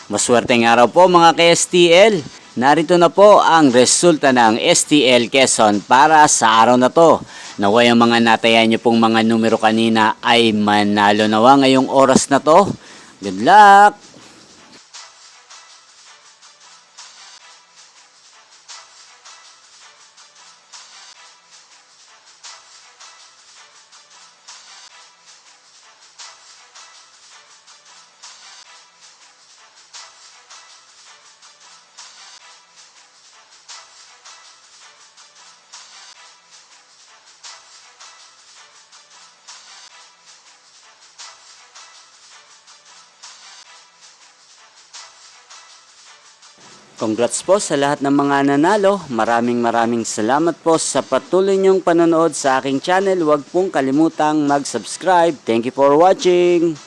Maswerteng araw po mga ka-STL. Narito na po ang resulta ng STL Quezon para sa araw na to. Naway ang mga natayan nyo pong mga numero kanina ay manalo nawa ngayong oras na to. Good luck! Congrats po sa lahat ng mga nanalo. Maraming salamat po sa patuloy niyong panonood sa aking channel. Huwag pong kalimutang mag-subscribe. Thank you for watching.